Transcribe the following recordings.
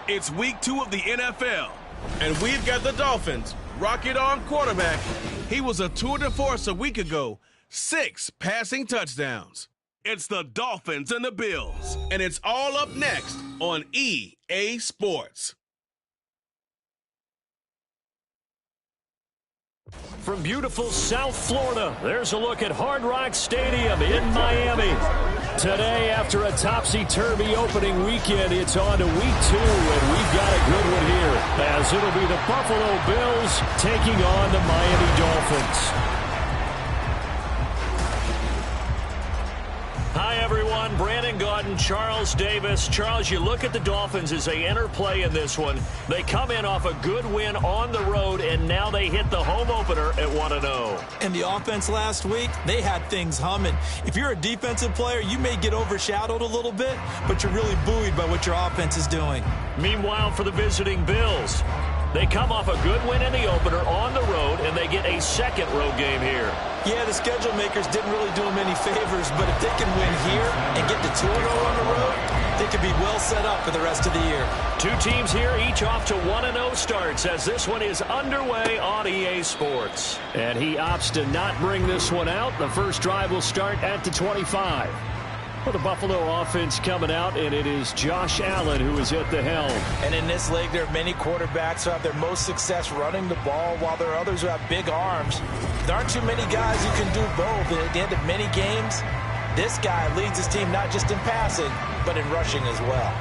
It's week 2 of the NFL, and we've got the Dolphins. Rocket arm quarterback. He was a tour de force a week ago. 6 passing touchdowns. It's the Dolphins and the Bills, and it's all up next on EA Sports. From beautiful South Florida, there's a look at Hard Rock Stadium in Miami. Today, after a topsy-turvy opening weekend, it's on to week 2, and we've got a good one here, as it'll be the Buffalo Bills taking on the Miami Dolphins. Hi, everyone. Brandon Gaudin, Charles Davis. Charles, you look at the Dolphins as they enter play in this one. They come in off a good win on the road, and now they hit the home opener at 1-0. And the offense last week, they had things humming. If you're a defensive player, you may get overshadowed a little bit, but you're really buoyed by what your offense is doing. Meanwhile, for the visiting Bills, they come off a good win in the opener on the road, and they get a second road game here. Yeah, the schedule makers didn't really do them any favors, but if they can win here and get to 2-0 on the road, they could be well set up for the rest of the year. 2 teams here, each off to 1-0 starts as this one is underway on EA Sports. And he opts to not bring this one out. The first drive will start at the 25. For the Buffalo offense coming out, and it is Josh Allen who is at the helm. And in this league, there are many quarterbacks who have their most success running the ball, while there are others who have big arms. There aren't too many guys who can do both. And at the end of many games, this guy leads his team not just in passing, but in rushing as well.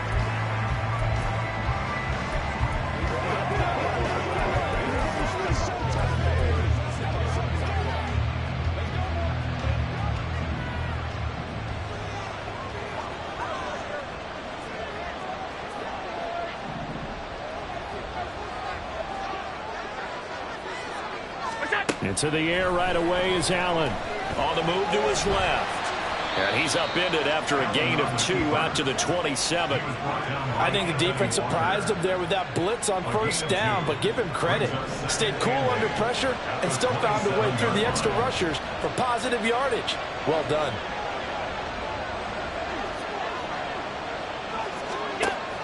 Into the air right away is Allen. On the move to his left. And he's upended after a gain of 2 out to the 27. I think the defense surprised him there with that blitz on first down, but give him credit. Stayed cool under pressure and still found a way through the extra rushers for positive yardage. Well done.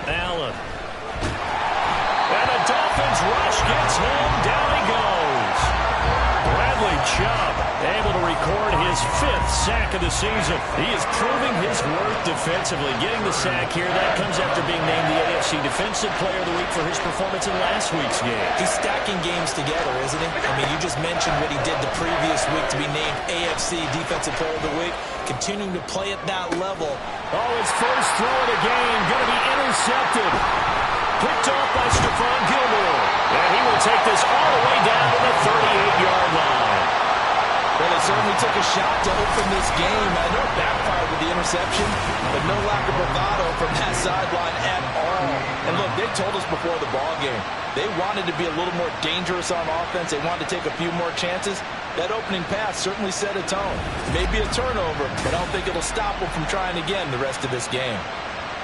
Allen. And the Dolphins rush gets home. Down he goes. Bradley Chubb able to record his 5th sack of the season. He is proving his worth defensively. Getting the sack here, that comes after being named the AFC Defensive Player of the Week for his performance in last week's game. He's stacking games together, isn't he? I mean, you just mentioned what he did the previous week to be named AFC Defensive Player of the Week. Continuing to play at that level. Oh, his first throw of the game going to be intercepted. Picked off by Stephon Gilmore. And he will take this all the way down to the 38-yard line. Well, they certainly took a shot to open this game. I know it backfired with the interception, but no lack of bravado from that sideline at all. And look, they told us before the ball game, they wanted to be a little more dangerous on offense. They wanted to take a few more chances. That opening pass certainly set a tone. Maybe a turnover, but I don't think it'll stop them from trying again the rest of this game.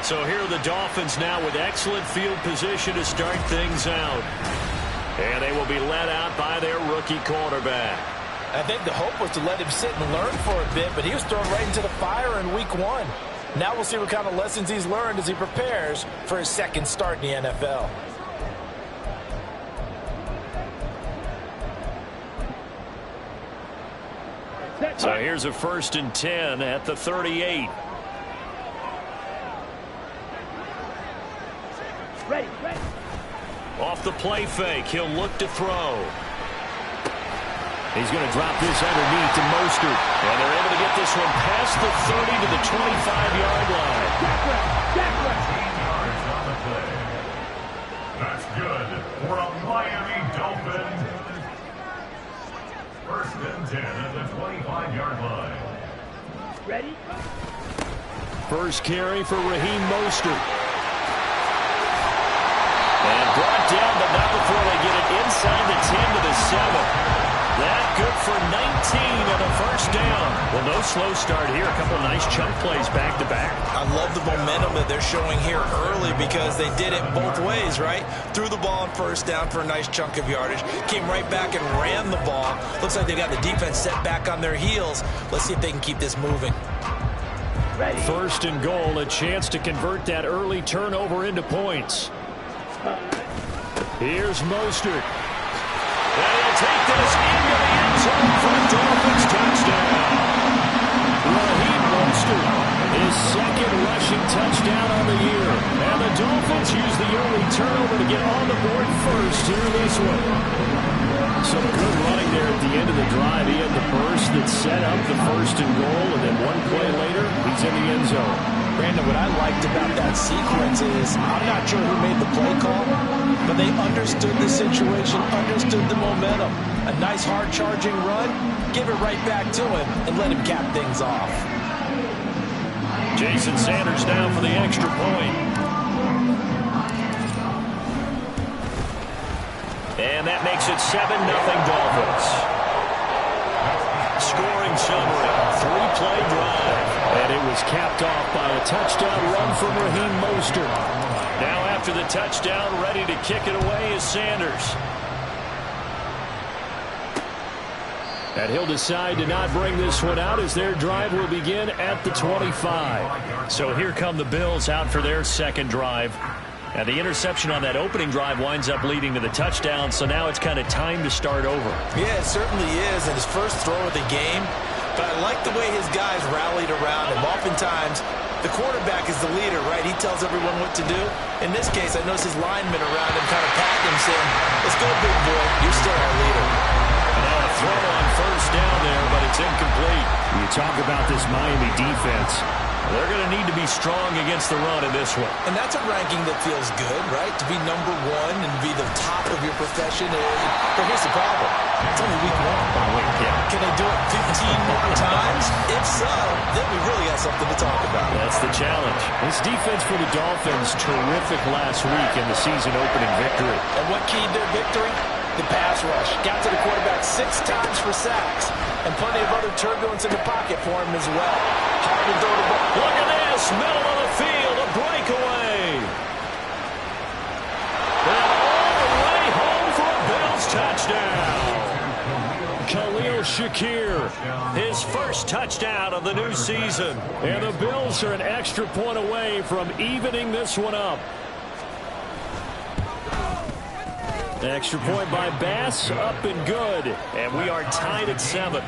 So here are the Dolphins now with excellent field position to start things out. And they will be led out by their rookie quarterback. I think the hope was to let him sit and learn for a bit, but he was thrown right into the fire in week 1. Now we'll see what kind of lessons he's learned as he prepares for his second start in the NFL. So here's a 1st and 10 at the 38. Ready. Off the play fake, he'll look to throw. He's going to drop this underneath to Mostert. And they're able to get this one past the 30 to the 25-yard line. 15 yards on the play. That's good for a Miami Dolphin. 1st and 10 at the 25-yard line. Ready? First carry for Raheem Mostert. And brought down, but not before they get it inside the 10 to the 7. That good for 19 and a 1st down. Well, no slow start here. A couple nice chunk plays back-to-back. I love the momentum that they're showing here early because they did it both ways, right? Threw the ball on 1st down for a nice chunk of yardage. Came right back and ran the ball. Looks like they got the defense set back on their heels. Let's see if they can keep this moving. Ready. 1st and goal, a chance to convert that early turnover into points. Here's Mostert. And he'll take this into the end zone for a Dolphins touchdown. Raheem Mostert, his 2nd rushing touchdown on the year. And the Dolphins use the early turnover to get on the board first here in this one. Some good running there at the end of the drive. He had the burst that set up the 1st and goal, and then one play later, he's in the end zone. Brandon, what I liked about that sequence is I'm not sure who made the play call, but they understood the situation, understood the momentum. A nice hard-charging run, give it right back to him, and let him cap things off. Jason Sanders down for the extra point. And that makes it 7-0 Dolphins. Scoring summary, 3-play drive. And it was capped off by a touchdown run from Raheem Mostert. Now after the touchdown, ready to kick it away is Sanders. And he'll decide to not bring this one out as their drive will begin at the 25. So here come the Bills out for their 2nd drive. And the interception on that opening drive winds up leading to the touchdown, so now it's kind of time to start over. Yeah, it certainly is, and his first throw of the game. But I like the way his guys rallied around him. Oftentimes, the quarterback is the leader, right? He tells everyone what to do. In this case, I noticed his linemen around him kind of patting him, saying, "Let's go, big boy. You're still our leader." And now a throw on 1st down there, but it's incomplete. You talk about this Miami defense. They're going to need to be strong against the run in this one. And that's a ranking that feels good, right? To be number 1 and be the top of your profession. But here's the problem. It's only week 1. Yeah. Can they do it 15 more times? If so, then we really got something to talk about. That's the challenge. This defense for the Dolphins, terrific last week in the season-opening victory. And what keyed their victory? The pass rush. Got to the quarterback 6 times for sacks. And plenty of other turbulence in the pocket for him as well. Hard to throw the ball. Look at this. Middle of the field. A breakaway. And all the way home for a Bills touchdown. Khalil Shakir, his first touchdown of the new season. And the Bills are an extra point away from evening this one up. Extra point by Bass, up and good. And we are tied at 7.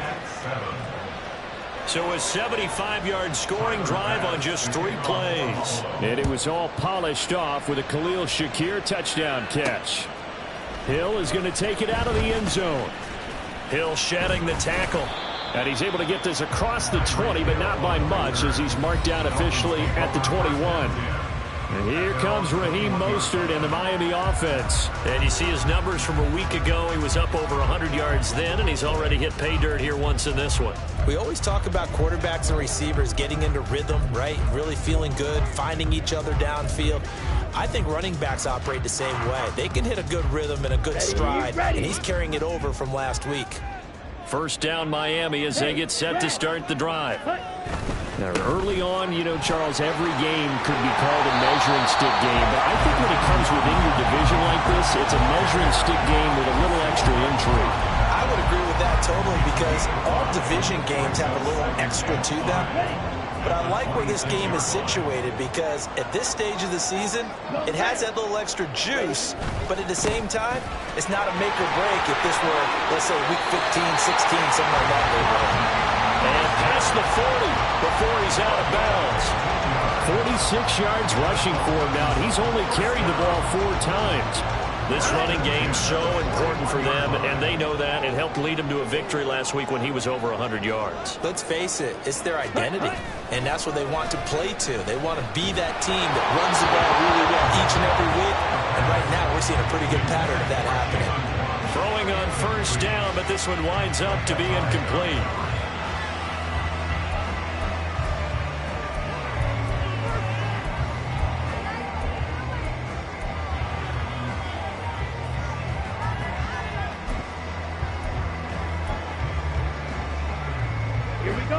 So a 75-yard scoring drive on just 3 plays. And it was all polished off with a Khalil Shakir touchdown catch. Hill is going to take it out of the end zone. Hill shedding the tackle. And he's able to get this across the 20, but not by much, as he's marked down officially at the 21. And here comes Raheem Mostert and the Miami offense. And you see his numbers from a week ago. He was up over 100 yards then, and he's already hit pay dirt here once in this one. We always talk about quarterbacks and receivers getting into rhythm, right? Really feeling good, finding each other downfield. I think running backs operate the same way. They can hit a good rhythm and a good stride, and he's carrying it over from last week. First down Miami as they get set to start the drive. Now, early on, you know, Charles, every game could be called a measuring stick game. But I think when it comes within your division like this, it's a measuring stick game with a little extra intrigue. I would agree with that totally, because all division games have a little extra to them. But I like where this game is situated, because at this stage of the season, it has that little extra juice. But at the same time, it's not a make or break if this were, let's say, week 15, 16, something like that neighborhood. And past the 40 before he's out of bounds. 46 yards rushing for him now. He's only carried the ball 4 times. This running game's so important for them, and they know that. It helped lead him to a victory last week when he was over 100 yards. Let's face it, it's their identity, and that's what they want to play to. They want to be that team that runs the ball really well each and every week, and right now we're seeing a pretty good pattern of that happening. Throwing on first down, but this one winds up to be incomplete.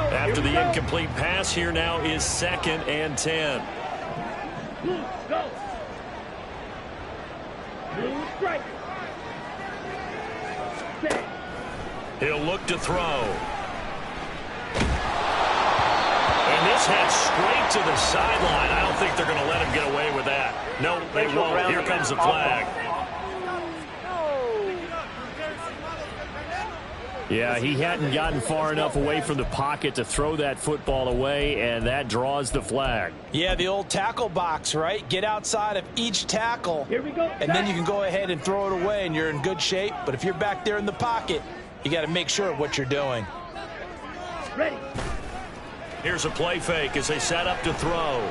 After the incomplete pass, here now is 2nd and 10. Go. Blue strike. Set. He'll look to throw. And this heads straight to the sideline. I don't think they're going to let him get away with that. No, they won't. Here comes the flag. Yeah, he hadn't gotten far enough away from the pocket to throw that football away, and that draws the flag. Yeah, the old tackle box, right? Get outside of each tackle, Here we go. and then you can go ahead and throw it away, and you're in good shape. But if you're back there in the pocket, you got to make sure of what you're doing. Ready. Here's a play fake as they set up to throw.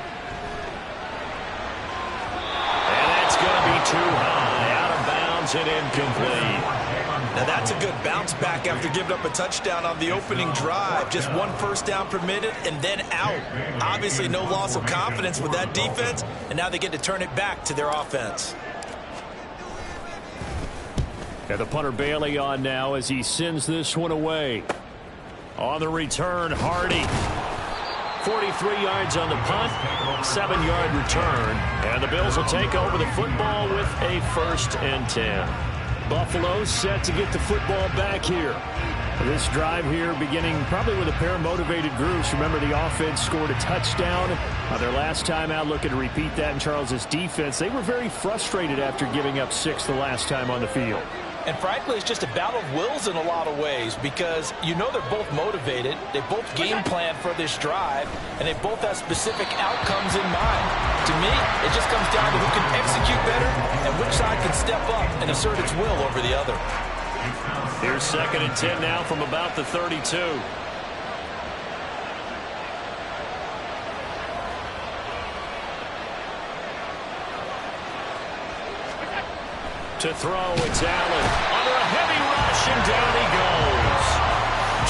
And that's going to be too high, out of bounds and incomplete. Now that's a good bounce back after giving up a touchdown on the opening drive. Just 1 first down permitted and then out. Obviously no loss of confidence with that defense, and now they get to turn it back to their offense. And the punter Bailey on now as he sends this one away. On the return, Hardy. 43 yards on the punt, 7-yard return. And the Bills will take over the football with a 1st and 10. Buffalo set to get the football back here. This drive here beginning probably with a pair of motivated groups. Remember, the offense scored a touchdown their last time out. Looking to repeat that in Charles's defense. They were very frustrated after giving up 6 the last time on the field. And frankly, it's just a battle of wills in a lot of ways, because you know they're both motivated, they both game plan for this drive, and they both have specific outcomes in mind. To me, it just comes down to who can execute better and which side can step up and assert its will over the other. Here's 2nd and 10 now from about the 32. To throw, it's Allen. Under a heavy rush, and down he goes.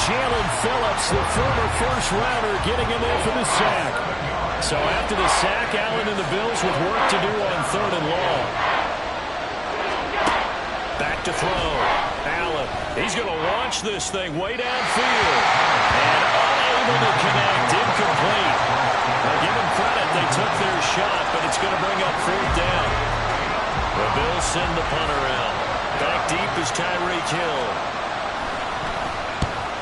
Jalen Phillips, the former first-rounder, getting him there for the sack. So after the sack, Allen and the Bills with work to do on 3rd and long. Back to throw. Allen, he's going to launch this thing way downfield. And unable to connect, incomplete. Now give them credit, they took their shot, but it's going to bring up 4th down. The Bills send the punter out. Back deep is Tyreek Hill.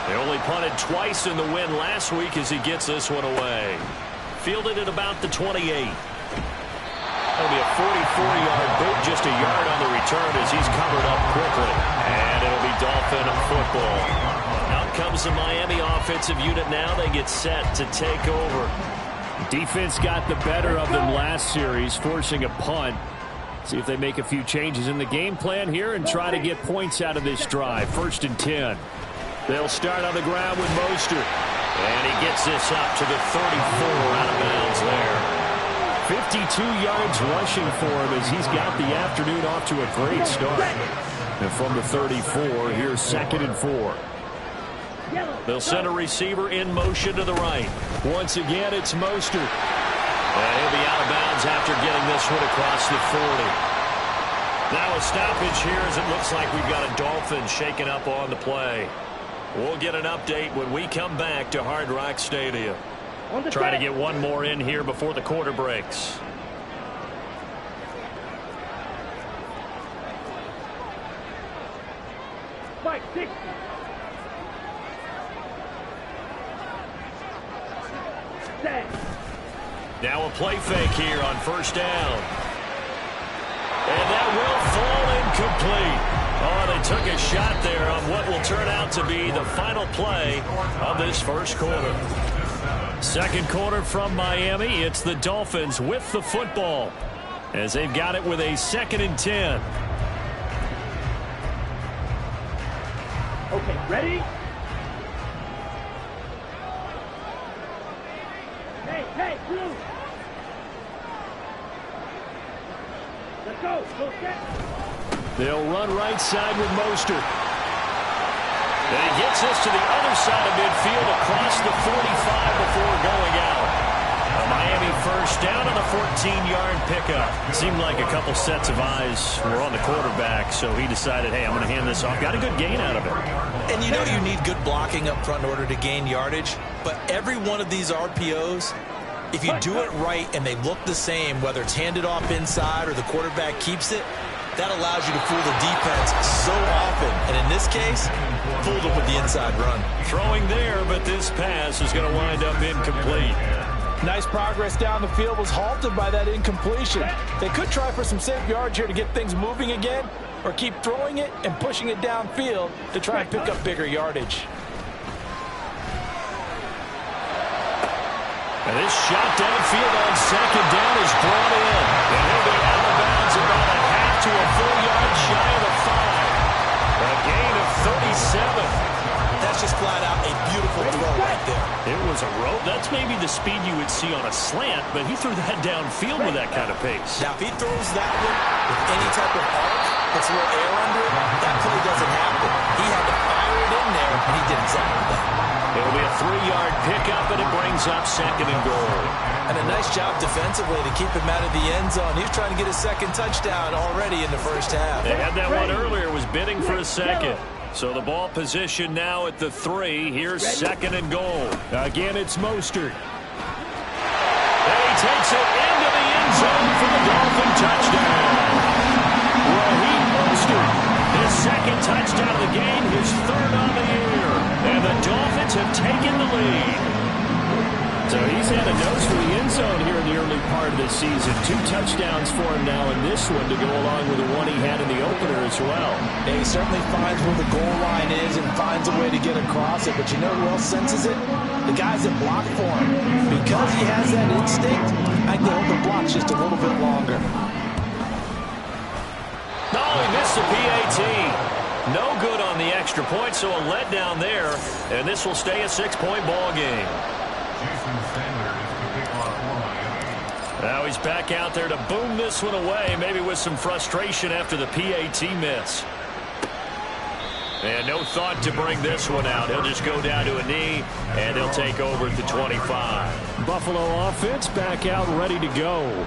They only punted twice in the win last week as he gets this one away. Fielded at about the 28. That'll be a 44-yard boot, just a yard on the return as he's covered up quickly. And it'll be Dolphin football. Out comes the Miami offensive unit now. They get set to take over. Defense got the better of them last series, forcing a punt. See if they make a few changes in the game plan here and try to get points out of this drive. 1st and 10. They'll start on the ground with Mostert. And he gets this up to the 34, out of bounds there. 52 yards rushing for him as he's got the afternoon off to a great start. And from the 34, here's 2nd and 4. They'll send a receiver in motion to the right. Once again, it's Mostert. And he'll be out of bounds after getting this one across the 40. Now a stoppage here as it looks like we've got a Dolphin shaken up on the play. We'll get an update when we come back to Hard Rock Stadium. Try to get one more in here before the quarter breaks. Spike 60. Now a play fake here on 1st down. And that will fall incomplete. Oh, they took a shot there on what will turn out to be the final play of this first quarter. Second quarter from Miami. It's the Dolphins with the football as they've got it with a 2nd and 10. Okay, ready? Hey, blue. Let's go. Go set. They'll run right side with Mostert. And he gets this to the other side of midfield across the 45 before going out. A Miami 1st down on the 14-yard pickup. It seemed like a couple sets of eyes were on the quarterback, so he decided, hey, I'm going to hand this off. Got a good gain out of it. And you know you need good blocking up front in order to gain yardage, but every one of these RPOs, if you do it right and they look the same, whether it's handed off inside or the quarterback keeps it, that allows you to fool the defense so often. And in this case, fooled them with the inside run. Throwing there, but this pass is going to wind up incomplete. Nice progress down the field was halted by that incompletion. They could try for some safe yards here to get things moving again, or keep throwing it and pushing it downfield to try and pick up bigger yardage. And this shot downfield on 2nd down is brought in. And he'll be out of bounds about a half to a full yard shy of the 5. A gain of 37. That's just flat out a beautiful throw right there. It was a rope. That's maybe the speed you would see on a slant, but he threw that downfield with that kind of pace. Now, if he throws that one with any type of arc, puts a little air under it, that play doesn't happen. He had to fire it in there, and he did exactly that. It'll be a 3-yard pickup, and it brings up 2nd and goal. And a nice job defensively to keep him out of the end zone. He was trying to get his 2nd touchdown already in the first half. They had that one earlier, was bidding for a 2nd. So the ball position now at the 3. Here's 2nd and goal. Again, it's Mostert. And he takes it into the end zone for the Dolphin touchdown. Raheem Mostert, his 2nd touchdown of the game, his 3rd on the year. And the Dolphins have taken the lead. So he's had a nose for the end zone here in the early part of this season. 2 touchdowns for him now in this one to go along with the one he had in the opener as well. And he certainly finds where the goal line is and finds a way to get across it. But you know who else senses it? The guys that block for him. Because he has that instinct, I think they'll hold the blocks just a little bit longer. No, he missed the PAT. No good on the extra point, so a letdown there. And this will stay a 6-point ball game. Now he's back out there to boom this one away, maybe with some frustration after the PAT miss. And no thought to bring this one out. He'll just go down to a knee, and they'll take over at the 25. Buffalo offense back out ready to go.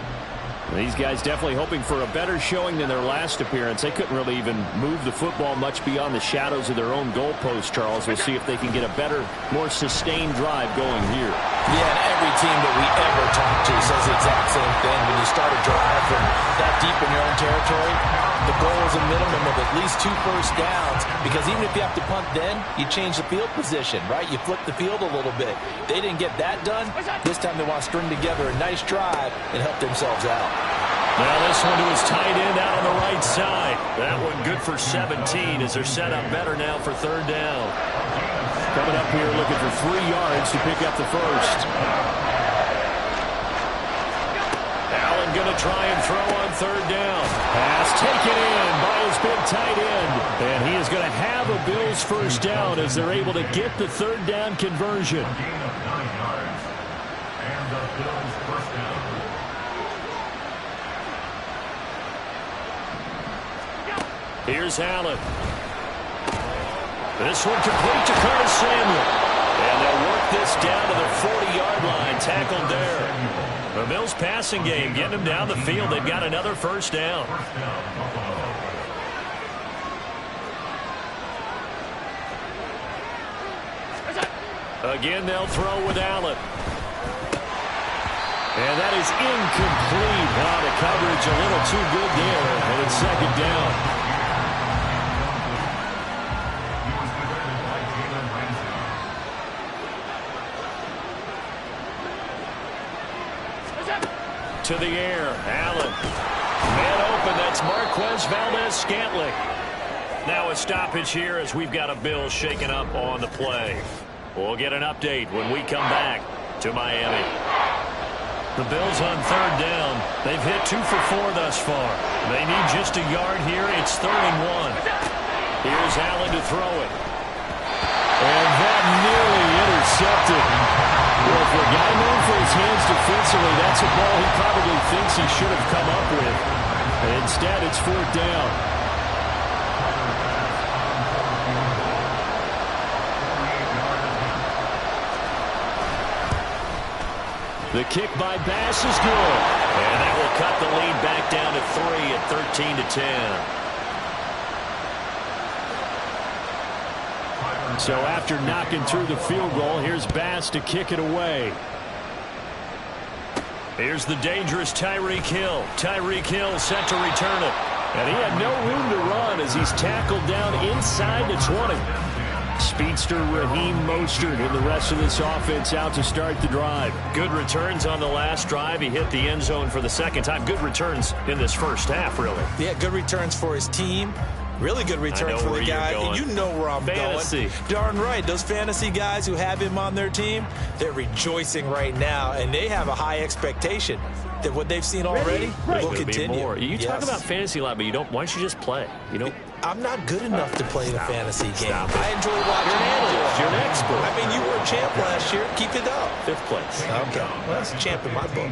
These guys definitely hoping for a better showing than their last appearance. They couldn't really even move the football much beyond the shadows of their own goalpost, Charles. We'll see if they can get a better, more sustained drive going here. Yeah, and every team that we ever talk to says the exact same thing. When you start a drive from that deep in your own territory, the goal is a minimum of at least 2 first downs, because even if you have to punt then, you change the field position, right? You flip the field a little bit. They didn't get that done. This time they want to string together a nice drive and help themselves out. Now this one to his tight end out on the right side. good for 17 as they're set up better now for third down. Coming up here looking for 3 yards to pick up the first. Allen going to try and throw on third down. Pass taken in by his big tight end. And he is going to have a Bills first down as they're able to get the third down conversion. A gain of 9 yards. And the Bills first down. Here's Allen. This one complete to Curtis Samuel. And they'll work this down to the 40-yard line, tackled there. The Bills passing game, getting them down the field. They've got another first down. Again, they'll throw with Allen. And that is incomplete. Now the coverage a little too good there, and it's second down. To the air, Allen. Man open, that's Marquez Valdez-Scantling. Now a stoppage here as we've got a Bills shaken up on the play. We'll get an update when we come back to Miami. The Bills on third down. They've hit 2 for 4 thus far. They need just a yard here. It's 3rd and 1. Here's Allen to throw it. And that nearly intercepted. Well, for a guy known for his hands defensively, that's a ball he probably thinks he should have come up with. And instead, it's 4th down. The kick by Bass is good. And that will cut the lead back down to 3 at 13-10. So after knocking through the field goal, here's Bass to kick it away. Here's the dangerous Tyreek Hill. Tyreek Hill set to return it. And he had no room to run as he's tackled down inside the 20. Speedster Raheem Mostert and the rest of this offense out to start the drive. Good returns on the last drive. He hit the end zone for the second time. Good returns in this first half, really. Yeah, good returns for his team. Really good return for the guy. And you know where I'm going. Darn right. Those fantasy guys who have him on their team, they're rejoicing right now, and they have a high expectation that what they've seen already will continue. You talk about fantasy a lot, but you don't. Why don't you just play? You know, I'm not good enough to play the fantasy game. I enjoy watching analyst. You're an expert. I mean, you were a champ last year. Keep it up. 5th place. Okay. Well, that's a champ in my book.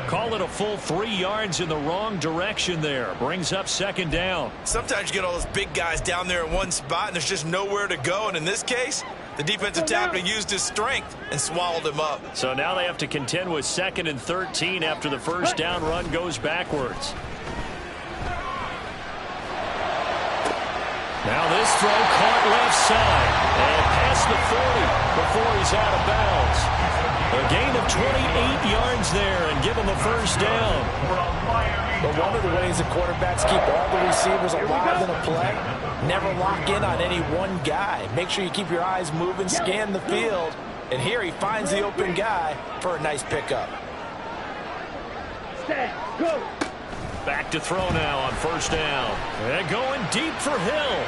Call it a full 3 yards in the wrong direction there. Brings up second down. Sometimes you get all those big guys down there in one spot, and there's just nowhere to go. And in this case, the defensive tackle used his strength and swallowed him up. So now they have to contend with 2nd and 13 after the first down run goes backwards. Now this throw caught left side and past the 40 before he's out of bounds. A gain of 28 yards there and give him the first down. But one of the ways that quarterbacks keep all the receivers alive in a play, never lock in on any one guy. Make sure you keep your eyes moving, scan the field. And here he finds the open guy for a nice pickup. Stand, go. Back to throw now on first down. And going deep for Hill.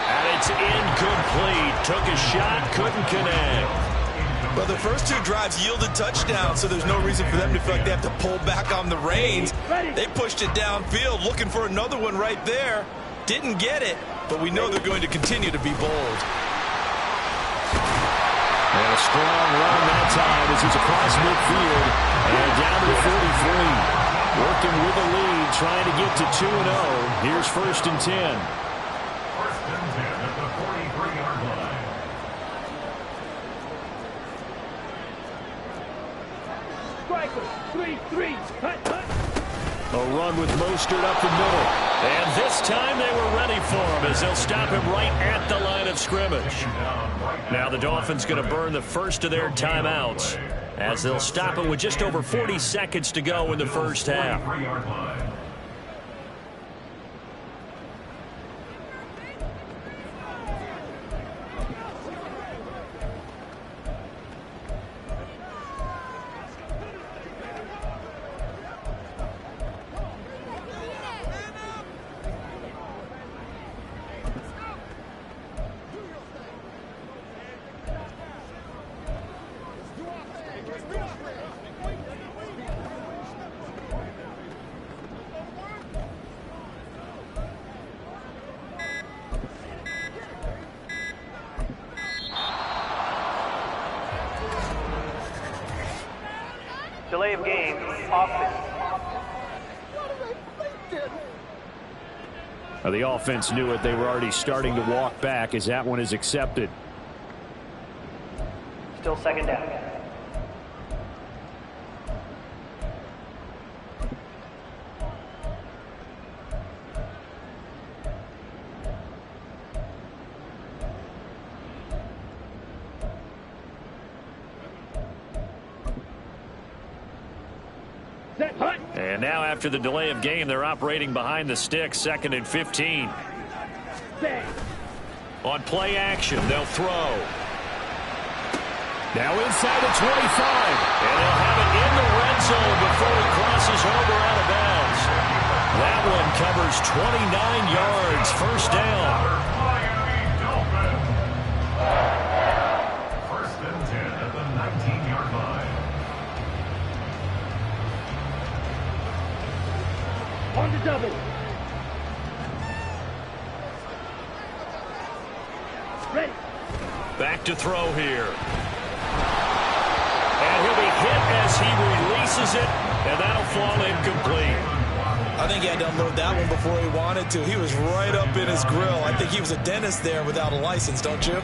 And it's incomplete. Took a shot, couldn't connect. Well, the first 2 drives yielded touchdowns, so there's no reason for them to feel like they have to pull back on the reins. They pushed it downfield, looking for another one right there. Didn't get it, but we know they're going to continue to be bold. And a strong run that time as he's across midfield and down to the 43. Working with a lead, trying to get to 2-0. Here's 1st and 10. 1st and 10 at the 43-yard line. Striker, 3-3. Hut, hut. A run with Mostert up the middle. And this time they were ready for him as they'll stop him right at the line of scrimmage. Now the Dolphins going to burn the first of their timeouts as they'll stop him with just over 40 seconds to go in the first half. of game, offense. The offense knew it. They were already starting to walk back as that one is accepted. Still second down. And now after the delay of game, they're operating behind the sticks, 2nd and 15. On play action, they'll throw. Now inside the 25. And they'll have it in the red zone before he crosses over out of bounds. That one covers 29 yards, first down. Miami Dolphins. First and 10 at the 19-yard line. On the double. Ready. Back to throw here. And he'll be hit as he releases it, and that'll fall incomplete. I think he had to unload that one before he wanted to. He was right up in his grill. I think he was a dentist there without a license, don't you?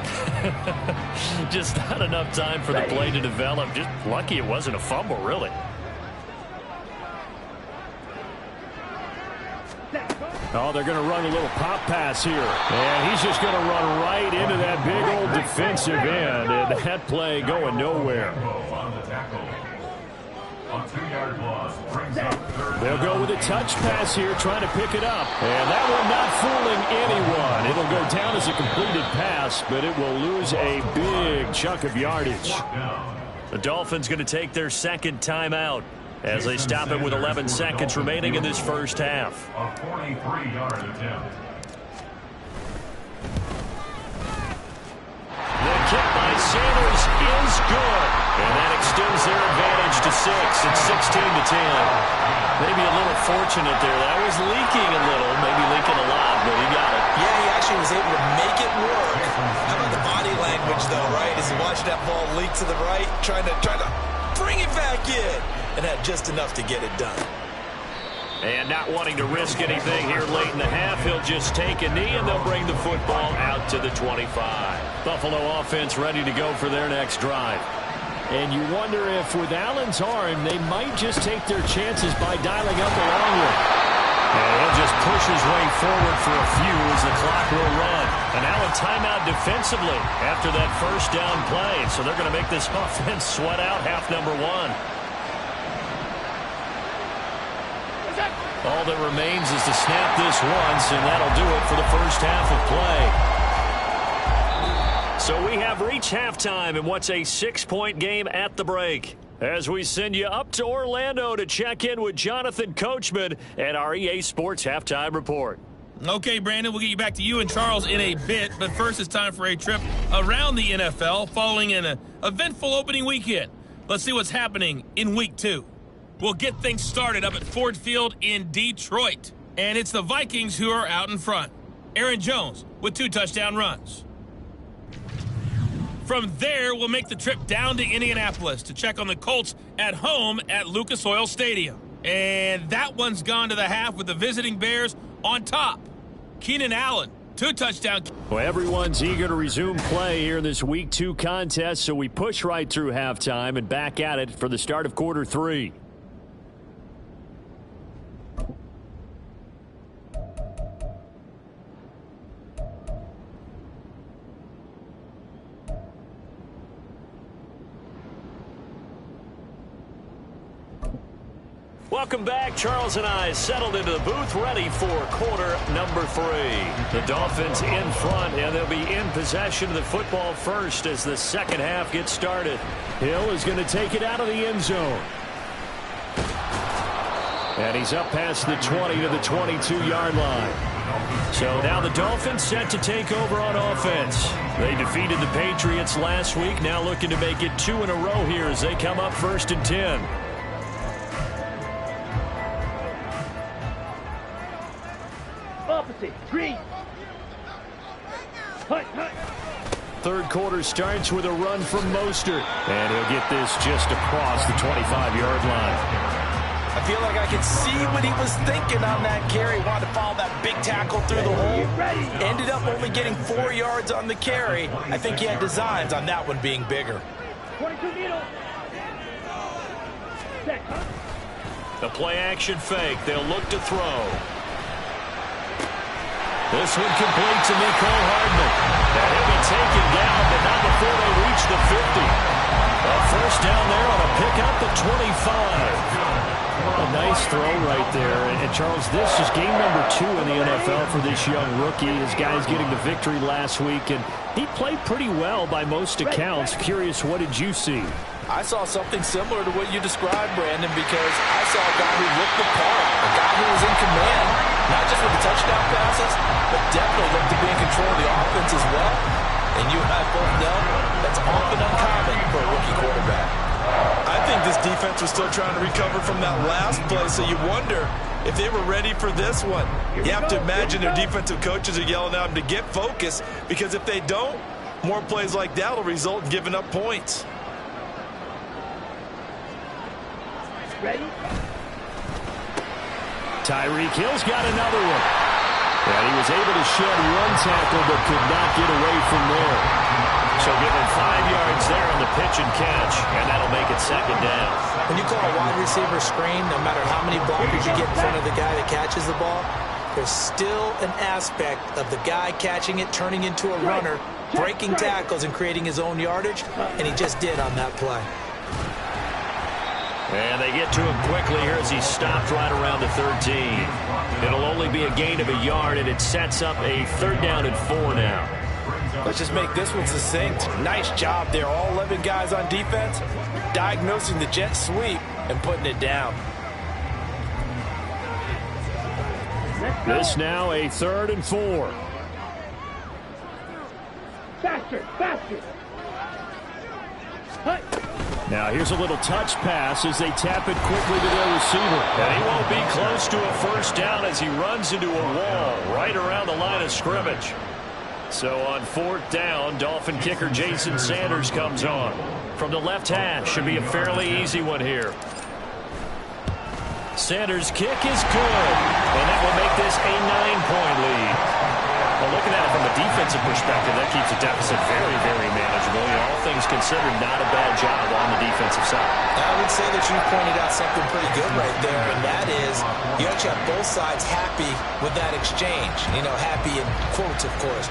Just not enough time for the play to develop. Just lucky it wasn't a fumble, really. Oh, they're going to run a little pop pass here. And he's just going to run right into that big old defensive end. And that play going nowhere. They'll go with a touch pass here, trying to pick it up. And that one not fooling anyone. It'll go down as a completed pass, but it will lose a big chunk of yardage. The Dolphins going to take their second timeout as they stop it with 11 seconds remaining in this first half. A 43-yard attempt. The kick by Sanders is good. And that extends their advantage to 6. It's 16-10. Maybe a little fortunate there. That was leaking a little, maybe leaking a lot, but he got it. Yeah, he actually was able to make it work. How about the body language, though, right? As he watched that ball leak to the right, trying to bring it back in. And had just enough to get it done. And not wanting to risk anything here late in the half, he'll just take a knee, and they'll bring the football out to the 25. Buffalo offense ready to go for their next drive. And you wonder if with Allen's arm, they might just take their chances by dialing up a long one. And he'll just push his way forward for a few as the clock will run. And now a timeout defensively after that first down play. So they're going to make this offense sweat out half number 1. All that remains is to snap this once, and that'll do it for the first half of play. So we have reached halftime in what's a 6-point game at the break. As we send you up to Orlando to check in with Jonathan Coachman and our EA Sports Halftime Report. Okay, Brandon, we'll get you back to you and Charles in a bit, but first it's time for a trip around the NFL following an eventful opening weekend. Let's see what's happening in Week 2. We'll get things started up at Ford Field in Detroit. And it's the Vikings who are out in front. Aaron Jones with 2 touchdown runs. From there, we'll make the trip down to Indianapolis to check on the Colts at home at Lucas Oil Stadium. And that one's gone to the half with the visiting Bears on top. Keenan Allen, 2 touchdowns. Well, everyone's eager to resume play here in this Week 2 contest, so we push right through halftime and back at it for the start of quarter 3. Welcome back. Charles and I settled into the booth, ready for quarter number 3. The Dolphins in front, and they'll be in possession of the football first as the second half gets started. Hill is going to take it out of the end zone. And he's up past the 20 to the 22-yard line. So now the Dolphins set to take over on offense. They defeated the Patriots last week, now looking to make it 2 in a row here as they come up 1st and 10. Opposite. 3. Hut, hut. Third quarter starts with a run from Mostert. And he'll get this just across the 25-yard line. I feel like I could see what he was thinking on that carry. Wanted to follow that big tackle through the hole. Ended up only getting 4 yards on the carry. I think he had designs on that one being bigger. 22 needle. Set. The play-action fake. They'll look to throw. This one complete to Nicole Hardman. And he'll be taken down, but not before they reach the 50. A first down there on a pick up the 25. A nice throw right there. And Charles, this is game number 2 in the NFL for this young rookie. His guy's getting the victory last week, and he played pretty well by most accounts. Curious, what did you see? I saw something similar to what you described, Brandon, because I saw a guy who looked the part, a guy who was in command, not just with the touchdown passes, but definitely looked to be in control of the offense as well. And you and I both know that's often uncommon for a rookie quarterback. I think this defense was still trying to recover from that last play, so you wonder if they were ready for this one. You have to imagine their defensive coaches are yelling at them to get focused, because if they don't, more plays like that will result in giving up points. Ready? Tyreek Hill's got another one. And he was able to shed one tackle but could not get away from there. So give him 5 yards there on the pitch and catch, and that'll make it second down. When you call a wide receiver screen, no matter how many blockers you get in front of the guy that catches the ball, there's still an aspect of the guy catching it, turning into a runner, breaking tackles and creating his own yardage, and he just did on that play. And they get to him quickly here as he stopped right around the 13. It'll only be a gain of a yard, and it sets up a 3rd down and 4 now. Let's just make this one succinct. Nice job there. All 11 guys on defense diagnosing the jet sweep and putting it down. This now a 3rd and 4. Faster, faster. Hut. Now here's a little touch pass as they tap it quickly to their receiver. And he won't be close to a first down as he runs into a wall right around the line of scrimmage. So on 4th down, Dolphin kicker Jason Sanders comes on. From the left hash, should be a fairly easy one here. Sanders' kick is good, and that will make this a 9-point lead. Well, looking at it from a defensive perspective, that keeps the deficit very, very manageable. All things considered, not a bad job on the defensive side. I would say that you pointed out something pretty good right there, and that is you actually have both sides happy with that exchange. You know, happy in quotes, of course.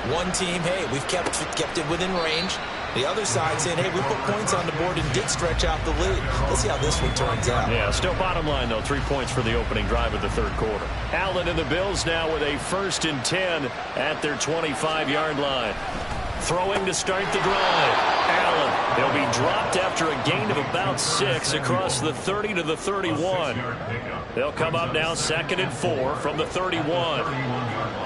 One team, hey, we've kept it within range. The other side saying, hey, we put points on the board and did stretch out the lead. Let's see how this one turns out. Yeah, still bottom line, though, 3 points for the opening drive of the 3rd quarter. Allen and the Bills now with a 1st and 10 at their 25-yard line. Throwing to start the drive. Allen, they'll be dropped after a gain of about 6 across the 30 to the 31. They'll come up now 2nd and 4 from the 31.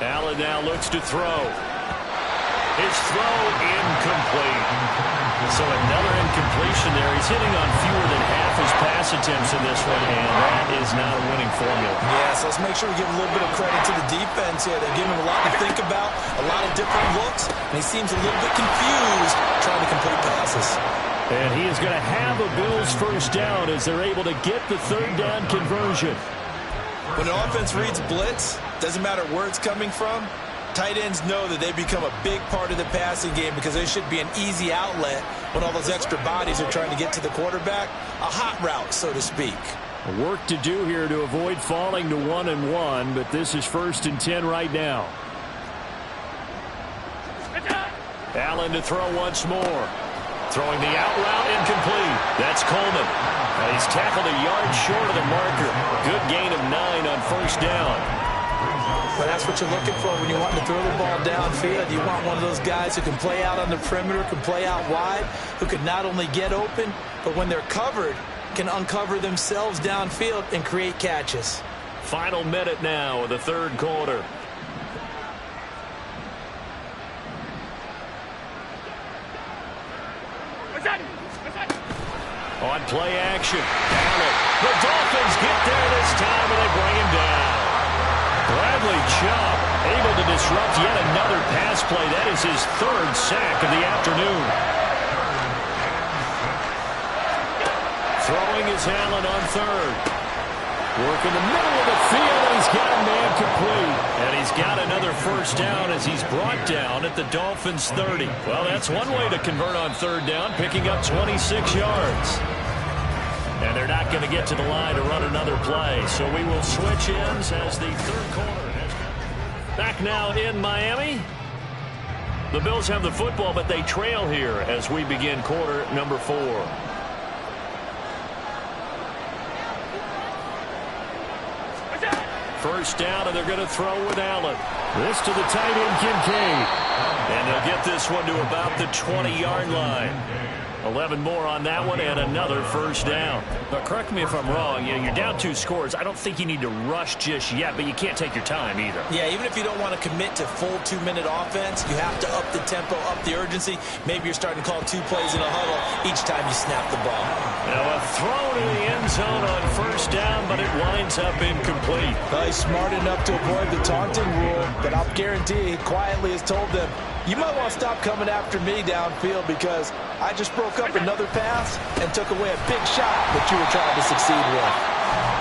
Allen now looks to throw. His throw incomplete. So another incompletion there. He's hitting on fewer than half his pass attempts in this one, and that is not a winning formula. Yeah, so let's make sure we give a little bit of credit to the defense here. They're giving him a lot to think about, a lot of different looks, and he seems a little bit confused trying to complete passes. And he is going to have a Bills first down as they're able to get the 3rd down conversion. When an offense reads blitz, doesn't matter where it's coming from, tight ends know that they become a big part of the passing game because there should be an easy outlet when all those extra bodies are trying to get to the quarterback. A hot route, so to speak. Work to do here to avoid falling to 1-1, but this is 1st and 10 right now. Allen to throw once more. Throwing the out route incomplete. That's Coleman. He's tackled a yard short of the marker. Good gain of 9 on 1st down. But that's what you're looking for when you want to throw the ball downfield. You want one of those guys who can play out on the perimeter, can play out wide, who can not only get open, but when they're covered, can uncover themselves downfield and create catches. Final minute now of the 3rd quarter. On play action. Allen. The Dolphins get there this time, and they bring him down. Bradley Chubb able to disrupt yet another pass play. That is his third sack of the afternoon. Throwing is Allen on third. Work in the middle of the field, and he's got a man complete. And he's got another first down as he's brought down at the Dolphins' 30. Well, that's one way to convert on third down, picking up 26 yards. And they're not going to get to the line to run another play. So we will switch ends as the third quarter. Back now in Miami. The Bills have the football, but they trail here as we begin quarter number 4. First down, and they're going to throw with Allen. This to the tight end, Kincaid. And they'll get this one to about the 20-yard line. 11 more on that one, and another first down. But correct me if I'm wrong, you're down 2 scores. I don't think you need to rush just yet, but you can't take your time either. Yeah, even if you don't want to commit to full 2-minute offense, you have to up the tempo, up the urgency. Maybe you're starting to call 2 plays in a huddle each time you snap the ball. Now a throw to the end zone on first down, but it winds up incomplete. Well, he's smart enough to avoid the taunting rule, but I'll guarantee he quietly has told them, you might want to stop coming after me downfield because I just broke up another pass and took away a big shot that you were trying to succeed with.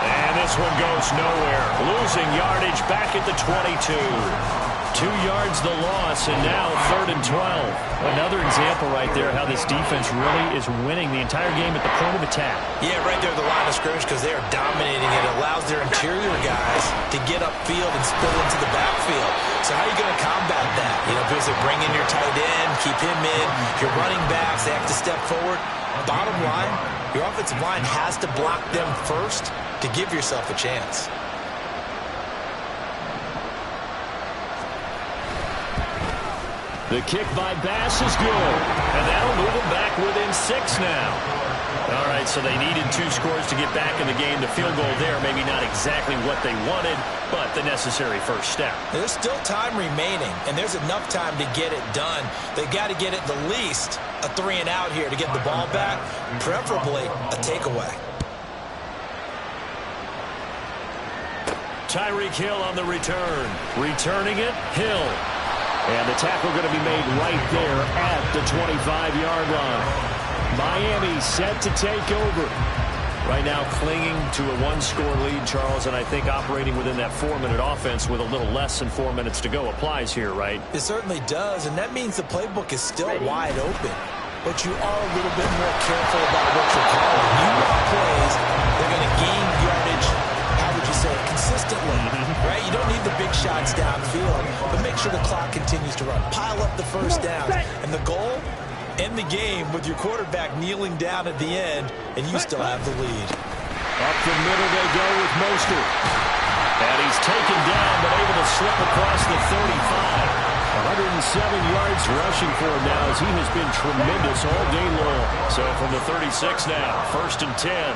And this one goes nowhere. Losing yardage back at the 22. 2 yards the loss, and now 3rd and 12. Another example right there how this defense really is winning the entire game at the point of attack. Yeah, right there at the line of scrimmage because they are dominating. It allows their interior guys to get upfield and spill into the backfield. So how are you going to combat that? You know, because they bring in your tight end, keep him in, your running backs, they have to step forward. Bottom line, your offensive line has to block them first to give yourself a chance. The kick by Bass is good, and that'll move them back within 6 now. All right, so they needed 2 scores to get back in the game. The field goal there, maybe not exactly what they wanted, but the necessary first step. There's still time remaining, and there's enough time to get it done. They've got to get at the least a 3 and out here to get the ball back, preferably a takeaway. Tyreek Hill on the return. Returning it, Hill. And the tackle going to be made right there at the 25-yard line. Miami set to take over. Right now clinging to a 1-score lead, Charles, and I think operating within that 4-minute offense with a little less than 4 minutes to go applies here, right? It certainly does, and that means the playbook is still wide open. But you are a little bit more careful about what you're calling. You run plays, they're going to gain yardage, how would you say it, consistently, right? You don't need the big shots downfield, but make sure the clock continues to run. Pile up the first down, and the goal, end the game with your quarterback kneeling down at the end, and you still have the lead. Up the middle they go with Mostert. And he's taken down, but able to slip across the 35. 107 yards rushing for him now as he has been tremendous all day long. So from the 36 now, 1st and 10.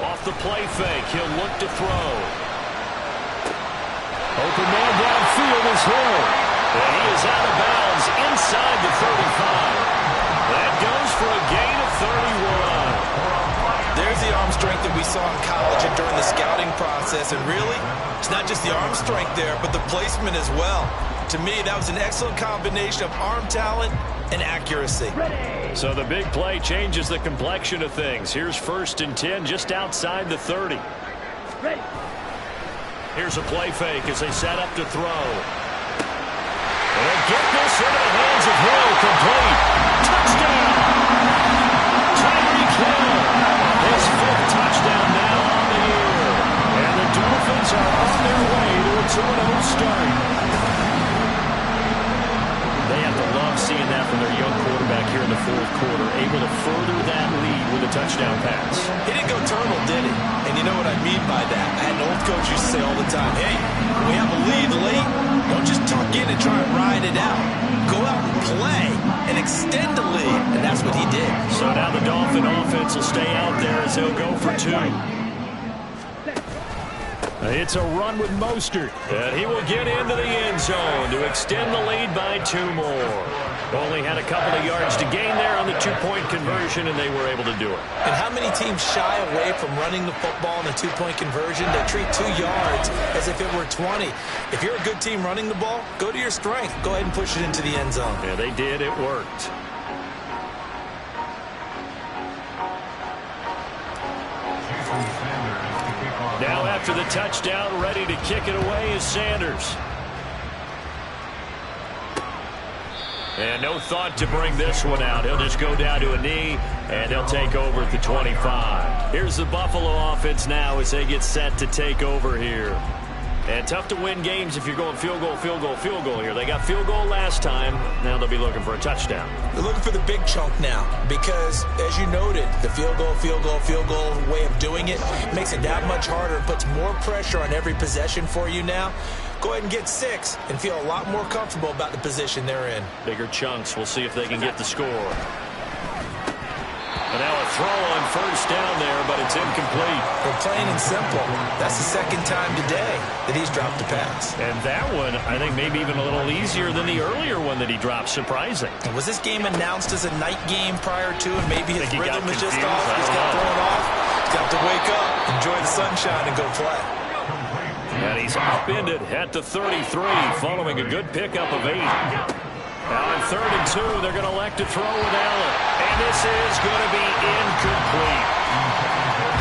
Off the play fake, he'll look to throw. Open man downfield is Hill. And he is out of bounds inside the 35. That goes for a gain of 31. There's the arm strength that we saw in college and during the scouting process. And really, it's not just the arm strength there, but the placement as well. To me, that was an excellent combination of arm talent and accuracy. So the big play changes the complexion of things. Here's 1st and 10 just outside the 30. Here's a play fake as they set up to throw. And get this into the hands of Hill, complete. Touchdown! Tyreek Hill, his 5th touchdown now on the year. And the Dolphins are on their way to a 2-0 start. They have to love seeing that from their young quarterback here in the 4th quarter, able to further that lead with a touchdown pass. He didn't go turtle, did he? And you know what I mean by that. I had an old coach used to say all the time, hey, when we have a lead late, don't just tuck in and try and ride it out. Go out and play and extend the lead. And that's what he did. So now the Dolphin offense will stay out there as they'll go for 2. It's a run with Mostert. And he will get into the end zone to extend the lead by 2 more. Only had a couple of yards to gain there on the two-point conversion, and they were able to do it. And how many teams shy away from running the football in the two-point conversion? They treat 2 yards as if it were 20. If you're a good team running the ball, go to your strength. Go ahead and push it into the end zone. Yeah, they did. It worked. Now after the touchdown, ready to kick it away is Sanders. And no thought to bring this one out. He'll just go down to a knee, and they'll take over at the 25. Here's the Buffalo offense now as they get set to take over here. And tough to win games if you're going field goal, field goal, field goal here. They got field goal last time. Now they'll be looking for a touchdown. They're looking for the big chunk now because, as you noted, the field goal way of doing it makes it that much harder and puts more pressure on every possession for you now. Go ahead and get 6 and feel a lot more comfortable about the position they're in. Bigger chunks. We'll see if they can get the score. And now a throw on first down there, but it's incomplete. Well, plain and simple, that's the second time today that he's dropped a pass. And that one, I think, maybe even a little easier than the earlier one that he dropped. Surprising. And was this game announced as a night game prior to, and maybe his rhythm is just off? He's got thrown off. He's got to wake up, enjoy the sunshine, and go play. And he's upended at the 33, following a good pickup of 8. Now on 3rd and 2, they're going to elect to throw with Allen. And this is going to be incomplete.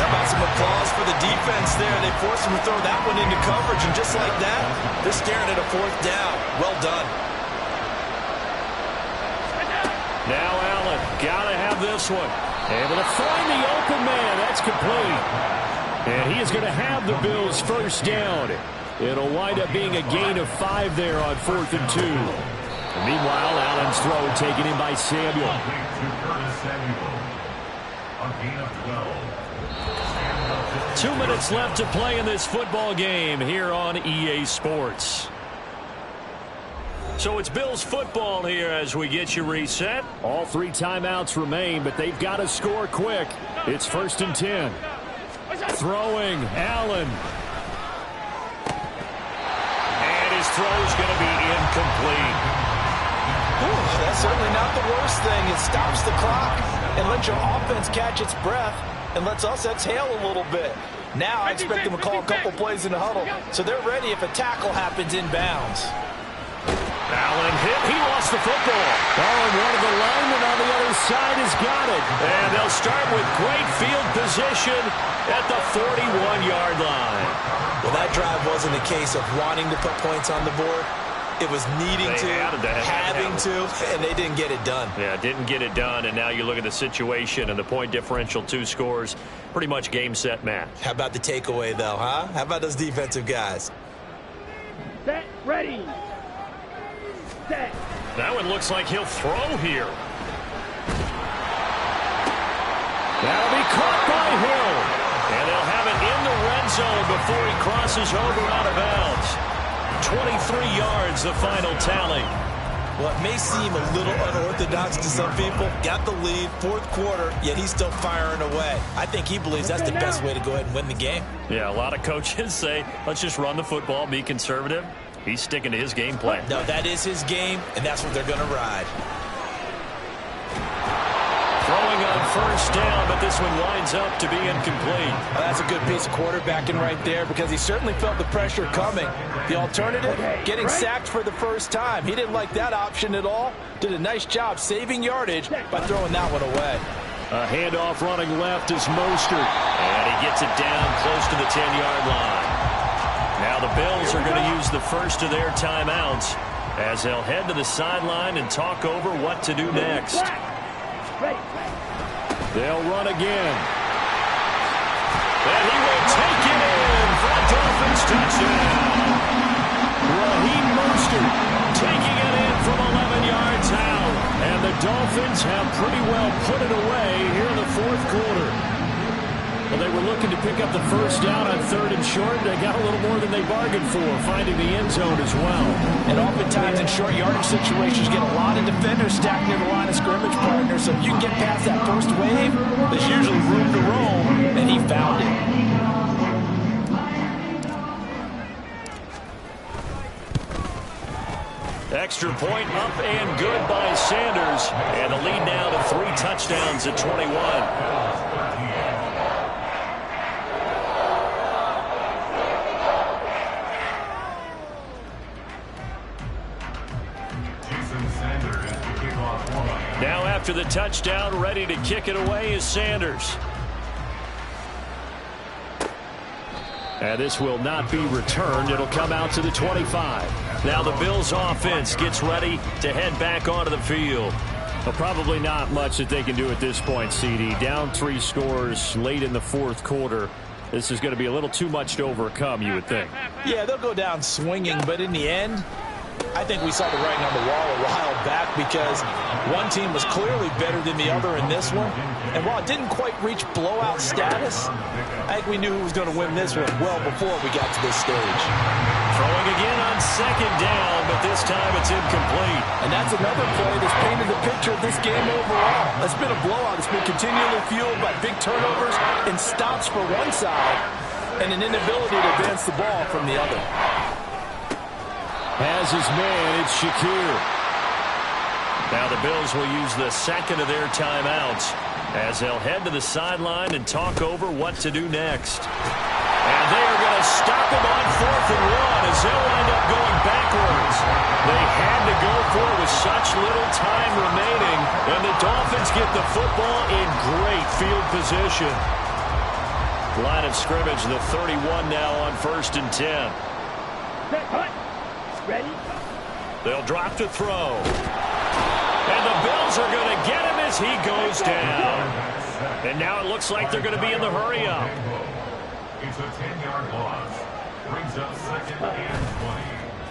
How about some applause for the defense there? They forced him to throw that one into coverage, and just like that, they're staring at a 4th down. Well done. Now Allen, got to have this one. Able to find the open man. That's complete. And he is going to have the Bills' first down. It'll wind up being a gain of 5 there on 4th and 2. Meanwhile, Allen's throw taken in by Samuel. A gain of 12. 2 minutes left to play in this football game here on EA Sports. So it's Bills football here as we get you reset. All 3 timeouts remain, but they've got to score quick. It's 1st and 10. Throwing, Allen. And his throw's going to be incomplete. Ooh, that's certainly not the worst thing. It stops the clock and lets your offense catch its breath and lets us exhale a little bit. Now I expect them to call a couple plays in the huddle, so they're ready if a tackle happens inbounds. Allen hit. He lost the football. Oh, and one of the linemen on the other side has got it. And they'll start with great field position at the 41-yard line. Well, that drive wasn't a case of wanting to put points on the board. It was needing to, having to, and they didn't get it done. Yeah, didn't get it done, and now you look at the situation and the point differential, 2 scores, pretty much game, set, match. How about the takeaway, though, huh? How about those defensive guys? Set, ready. Set. That one looks like he'll throw here. That'll be caught by Hill. And they'll have it in the red zone before he crosses over out of bounds. 23 yards, the final tally. Well, it may seem a little unorthodox to some people. Got the lead, 4th quarter, yet he's still firing away. I think he believes that's the best way to go ahead and win the game. Yeah, a lot of coaches say, let's just run the football, be conservative. He's sticking to his game plan. No, that is his game, and that's what they're going to ride. Throwing on first down, but this one winds up to be incomplete. Well, that's a good piece of quarterbacking right there because he certainly felt the pressure coming. The alternative, getting sacked for the first time. He didn't like that option at all. Did a nice job saving yardage by throwing that one away. A handoff running left is Mostert. And he gets it down close to the 10-yard line. Now the Bills are going to use the first of their timeouts as they'll head to the sideline and talk over what to do next. They'll run again. And he will take it in for a Dolphins touchdown. Raheem Mostert taking it in from 11 yards out. And the Dolphins have pretty well put it away here in the 4th quarter. Well, they were looking to pick up the first down on 3rd and short. They got a little more than they bargained for, finding the end zone as well. And oftentimes in short yardage situations, you get a lot of defenders stacked near the line of scrimmage partner. So if you can get past that first wave, there's usually room to roam, and he found it. Extra point up and good by Sanders. And the lead now to 3 touchdowns at 21. Now after the touchdown, ready to kick it away is Sanders. And this will not be returned. It'll come out to the 25. Now the Bills offense gets ready to head back onto the field. Well, probably not much that they can do at this point, CD. Down 3 scores late in the 4th quarter. This is going to be a little too much to overcome, you would think. Yeah, they'll go down swinging, but in the end, I think we saw the writing on the wall a while back because one team was clearly better than the other in this one. And while it didn't quite reach blowout status, I think we knew who was going to win this one well before we got to this stage. Throwing again on 2nd down, but this time it's incomplete. And that's another play that's painted the picture of this game overall. It's been a blowout. It's been continually fueled by big turnovers and stops for one side and an inability to advance the ball from the other. Has his man, it's Shakir. Now the Bills will use the second of their timeouts as they'll head to the sideline and talk over what to do next. And they are going to stop him on 4th and 1 as they'll wind up going backwards. They had to go for it with such little time remaining, and the Dolphins get the football in great field position. Line of scrimmage, the 31 now on 1st and 10. Ready? They'll drop to throw. And the Bills are going to get him as he goes down. And now it looks like they're going to be in the hurry-up. It's a 10-yard loss. Brings up 2nd and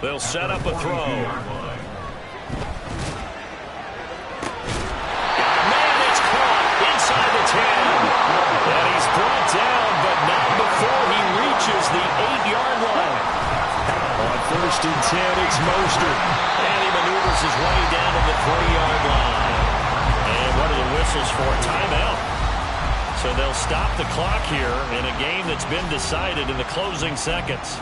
20. They'll set up a throw. Man, it's caught inside the 10. And he's brought down, but not before he reaches the 8-yard line. On 1st and 10, it's Mostert. And he maneuvers his way down to the 3-yard line. And what are the whistles for? Timeout. So they'll stop the clock here in a game that's been decided in the closing seconds.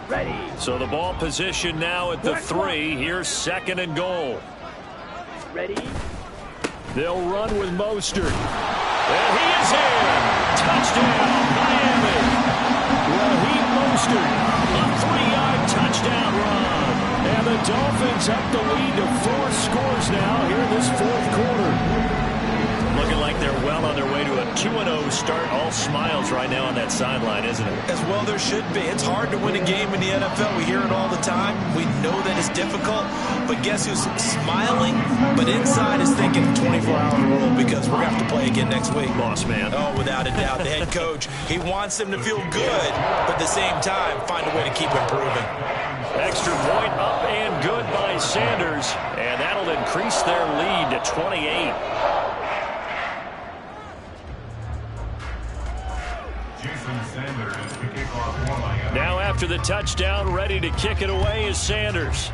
Ready. So the ball position now at the 3. Here's 2nd and goal. Ready. They'll run with Mostert. And he is in. Touchdown, Miami. Raheem Mostert, a 3-yard touchdown run. And the Dolphins up the lead to 4 scores now here in this 4th quarter. Looking like they're well on their way to a 2-0 start. All smiles right now on that sideline, isn't it? As well there should be. It's hard to win a game in the NFL. We hear it all the time. We know that it's difficult. But guess who's smiling? But inside is thinking 24-hour rule because we're going to have to play again next week. Boss man. Oh, without a doubt. The head coach, he wants them to feel good, but at the same time, find a way to keep improving. Extra point up and good by Sanders. And that'll increase their lead to 28. Now after the touchdown, ready to kick it away is Sanders.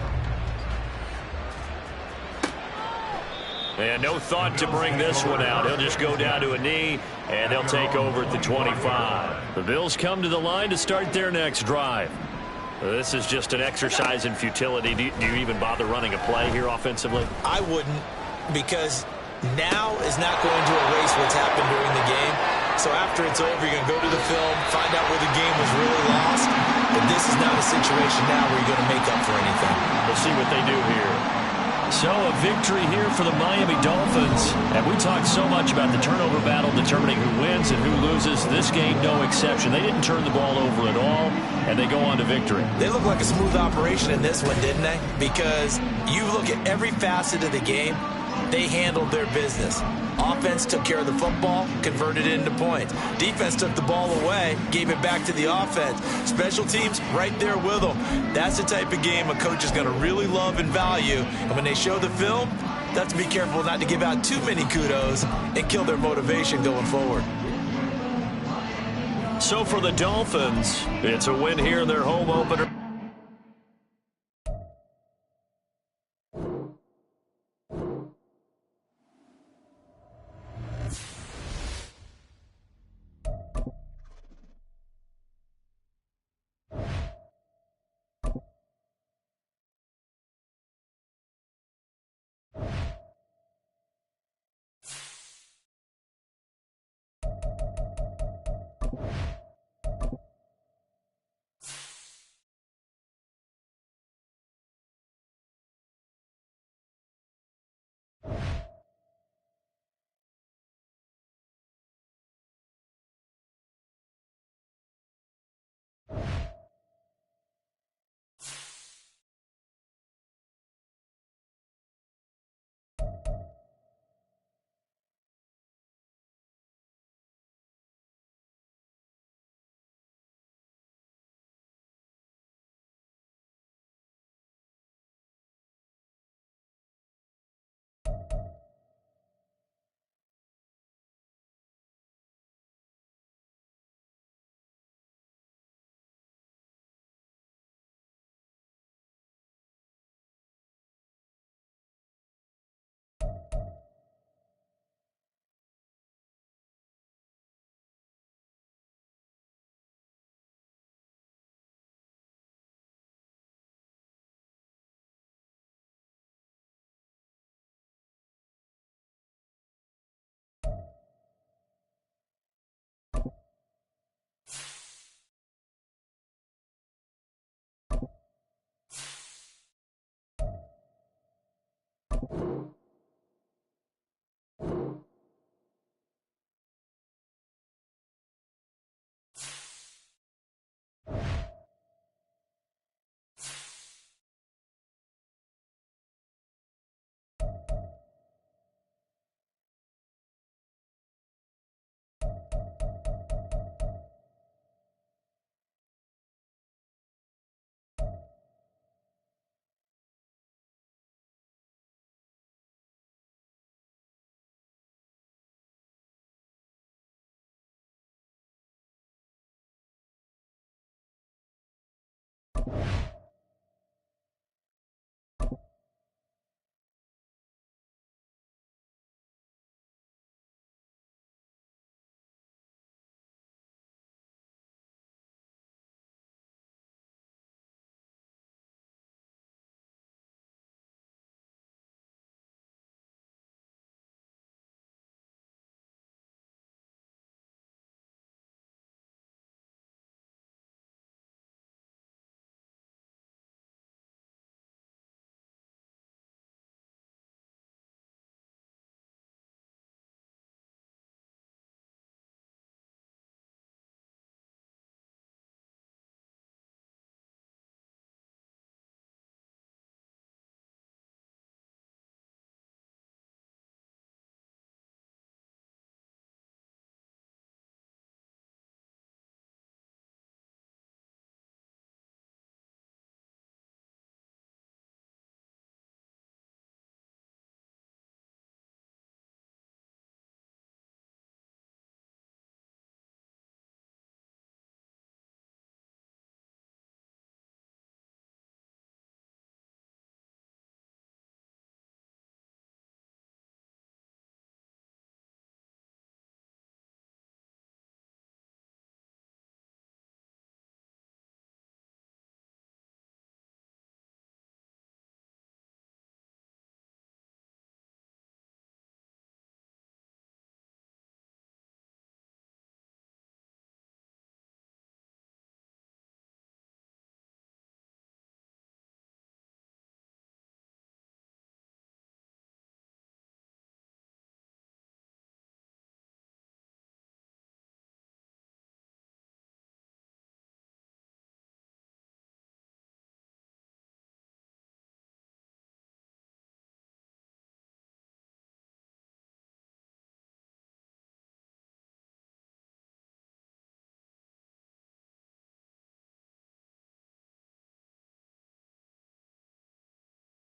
And no thought to bring this one out. He'll just go down to a knee, and they'll take over at the 25. The Bills come to the line to start their next drive. This is just an exercise in futility. Do you even bother running a play here offensively? I wouldn't, because now is not going to erase what's happened during the game. So after it's over, you're going to go to the film, find out where the game was really lost. But this is not a situation now where you're going to make up for anything. We'll see what they do here. So a victory here for the Miami Dolphins. And we talked so much about the turnover battle determining who wins and who loses. This game, no exception. They didn't turn the ball over at all, and they go on to victory. They look like a smooth operation in this one, didn't they? Because you look at every facet of the game, they handled their business. Offense took care of the football, converted it into points. Defense took the ball away, gave it back to the offense. Special teams right there with them. That's the type of game a coach is going to really love and value. And when they show the film, they have to be careful not to give out too many kudos and kill their motivation going forward. So for the Dolphins, it's a win here in their home opener.